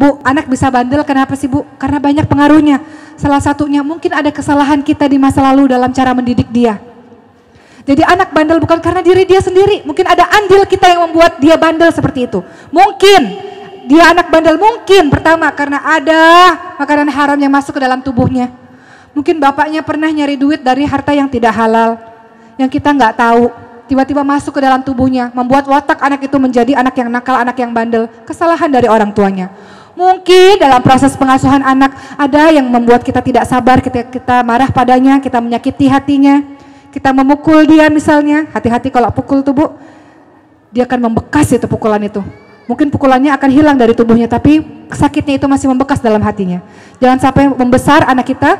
Bu, anak bisa bandel kenapa sih Bu? Karena banyak pengaruhnya. Salah satunya mungkin ada kesalahan kita di masa lalu dalam cara mendidik dia. Jadi anak bandel bukan karena diri dia sendiri. Mungkin ada andil kita yang membuat dia bandel seperti itu. Mungkin dia anak bandel, mungkin pertama karena ada makanan haram yang masuk ke dalam tubuhnya. Mungkin bapaknya pernah nyari duit dari harta yang tidak halal, yang kita nggak tahu. Tiba-tiba masuk ke dalam tubuhnya, membuat watak anak itu menjadi anak yang nakal, anak yang bandel. Kesalahan dari orang tuanya. Mungkin dalam proses pengasuhan anak ada yang membuat kita tidak sabar, kita marah padanya, kita menyakiti hatinya, kita memukul dia misalnya. Hati-hati kalau pukul tuh Bu, dia akan membekas itu pukulan itu. Mungkin pukulannya akan hilang dari tubuhnya, tapi sakitnya itu masih membekas dalam hatinya. Jangan sampai membesar anak kita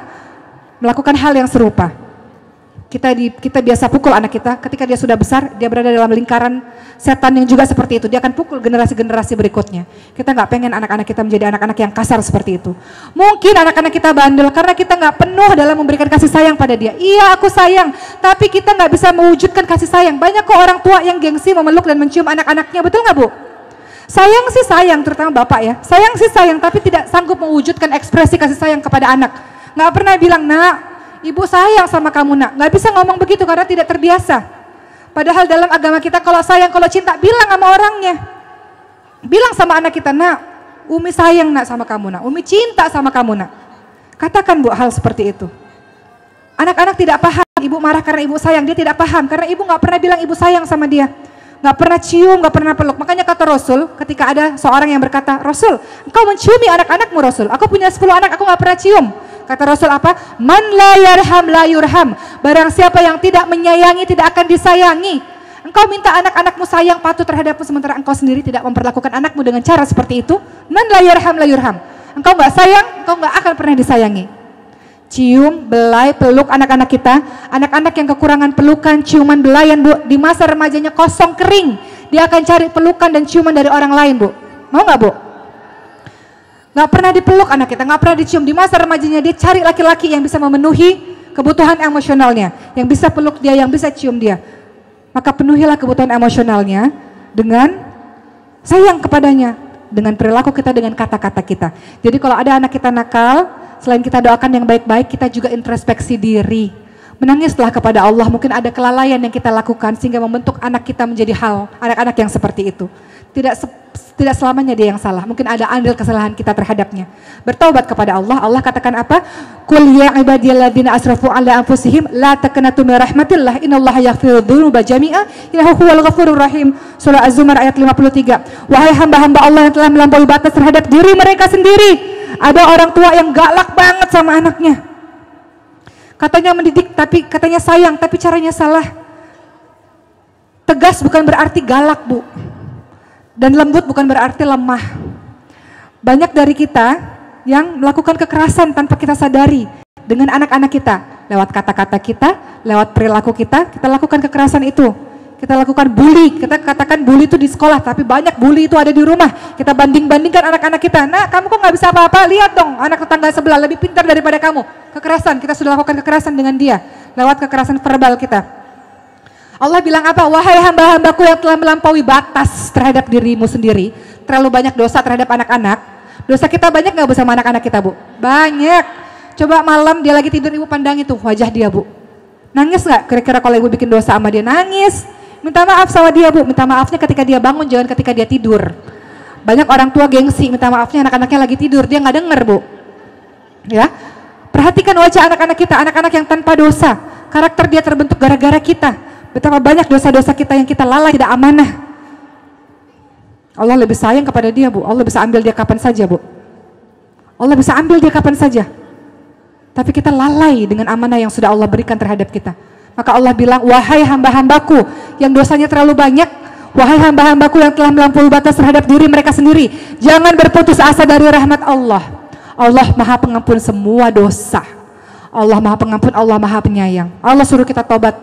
melakukan hal yang serupa. Kita biasa pukul anak kita, ketika dia sudah besar, dia berada dalam lingkaran setan yang juga seperti itu. Dia akan pukul generasi-generasi berikutnya. Kita nggak pengen anak-anak kita menjadi anak-anak yang kasar seperti itu. Mungkin anak-anak kita bandel karena kita nggak penuh dalam memberikan kasih sayang pada dia. Iya, aku sayang, tapi kita nggak bisa mewujudkan kasih sayang. Banyak kok orang tua yang gengsi memeluk dan mencium anak-anaknya, betul nggak Bu? Sayang sih sayang, terutama bapak ya. Sayang sih sayang, tapi tidak sanggup mewujudkan ekspresi kasih sayang kepada anak. Nggak pernah bilang, nak, ibu sayang sama kamu nak. Nggak bisa ngomong begitu karena tidak terbiasa. Padahal dalam agama kita kalau sayang, kalau cinta, bilang sama orangnya. Bilang sama anak kita, nak, Umi sayang nak sama kamu nak. Umi cinta sama kamu nak. Katakan Bu hal seperti itu. Anak-anak tidak paham, ibu marah karena ibu sayang. Dia tidak paham karena ibu nggak pernah bilang ibu sayang sama dia. Nggak pernah cium, nggak pernah peluk. Makanya kata Rasul, ketika ada seorang yang berkata, Rasul, engkau menciumi anak-anakmu Rasul. Aku punya 10 anak, aku nggak pernah cium. Kata Rasul apa? Man la yarham la yurham. Barang siapa yang tidak menyayangi tidak akan disayangi. Engkau minta anak-anakmu sayang patuh terhadapmu sementara engkau sendiri tidak memperlakukan anakmu dengan cara seperti itu. Man la yarham la yurham. Engkau nggak sayang, engkau nggak akan pernah disayangi. Cium, belai, peluk anak-anak kita. Anak-anak yang kekurangan pelukan, ciuman, belayan Bu, di masa remajanya kosong kering, dia akan cari pelukan dan ciuman dari orang lain Bu. Mau nggak Bu? Nggak pernah dipeluk anak kita, nggak pernah dicium. Di masa remajanya dia cari laki-laki yang bisa memenuhi kebutuhan emosionalnya, yang bisa peluk dia, yang bisa cium dia. Maka penuhilah kebutuhan emosionalnya dengan sayang kepadanya, dengan perilaku kita, dengan kata-kata kita. Jadi kalau ada anak kita nakal, selain kita doakan yang baik-baik, kita juga introspeksi diri. Menangislah kepada Allah, mungkin ada kelalaian yang kita lakukan sehingga membentuk anak kita menjadi anak-anak yang seperti itu. Tidak selamanya dia yang salah, mungkin ada andil kesalahan kita terhadapnya. Bertaubat kepada Allah. Allah katakan apa? Qul ya ibadiyalladzina asrafu ala anfusihim la taqnatu min rahmatillah innallaha yaghfiru dzunuba jami'a innahu huwal ghafurur rahim. Surah Az-Zumar ayat 53. Wahai hamba-hamba Allah yang telah melampaui batas terhadap diri mereka sendiri. Ada orang tua yang galak banget sama anaknya. Katanya mendidik, tapi katanya sayang, tapi caranya salah. Tegas bukan berarti galak Bu. Dan lembut bukan berarti lemah. Banyak dari kita yang melakukan kekerasan tanpa kita sadari dengan anak-anak kita. Lewat kata-kata kita, lewat perilaku kita lakukan kekerasan itu. Kita lakukan bully, kita katakan bully itu di sekolah, tapi banyak bully itu ada di rumah. Kita banding-bandingkan anak-anak kita. Nah, kamu kok nggak bisa apa-apa? Lihat dong, anak tetangga sebelah lebih pintar daripada kamu. Kekerasan, kita sudah lakukan kekerasan dengan dia lewat kekerasan verbal kita. Allah bilang apa? Wahai hamba-hambaku yang telah melampaui batas terhadap dirimu sendiri, terlalu banyak dosa terhadap anak-anak. Dosa kita banyak nggak Bu sama anak-anak kita Bu? Banyak. Coba malam dia lagi tidur, ibu pandang itu wajah dia Bu. Nangis nggak? Kira-kira kalau ibu bikin dosa sama dia? Nangis. Minta maaf sama dia Bu. Minta maafnya ketika dia bangun, jangan ketika dia tidur. Banyak orang tua gengsi, minta maafnya anak-anaknya lagi tidur, dia nggak denger Bu. Ya, perhatikan wajah anak-anak kita, anak-anak yang tanpa dosa. Karakter dia terbentuk gara-gara kita. Betapa banyak dosa-dosa kita yang kita lalai, tidak amanah. Allah lebih sayang kepada dia Bu. Allah bisa ambil dia kapan saja Bu. Allah bisa ambil dia kapan saja. Tapi kita lalai dengan amanah yang sudah Allah berikan terhadap kita. Maka Allah bilang, wahai hamba-hambaku yang dosanya terlalu banyak, wahai hamba-hambaku yang telah melampaui batas terhadap diri mereka sendiri, jangan berputus asa dari rahmat Allah. Allah Maha Pengampun semua dosa. Allah Maha Pengampun, Allah Maha Penyayang. Allah suruh kita tobat.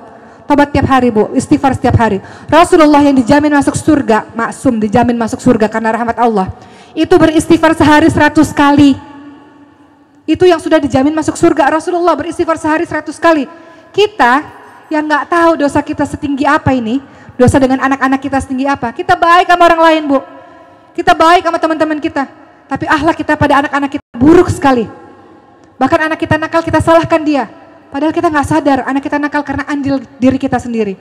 Tobat tiap hari Bu, istighfar setiap hari. Rasulullah yang dijamin masuk surga, maksum dijamin masuk surga karena rahmat Allah, itu beristighfar sehari 100 kali. Itu yang sudah dijamin masuk surga. Rasulullah beristighfar sehari 100 kali. Kita yang nggak tahu dosa kita setinggi apa ini, dosa dengan anak-anak kita setinggi apa. Kita baik sama orang lain Bu. Kita baik sama teman-teman kita. Tapi akhlak kita pada anak-anak kita buruk sekali. Bahkan anak kita nakal, kita salahkan dia. Padahal kita nggak sadar anak kita nakal karena andil diri kita sendiri.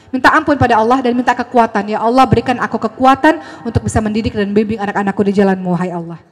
Minta ampun pada Allah dan minta kekuatan. Ya Allah, berikan aku kekuatan untuk bisa mendidik dan bimbing anak-anakku di jalan-Mu, wahai Allah.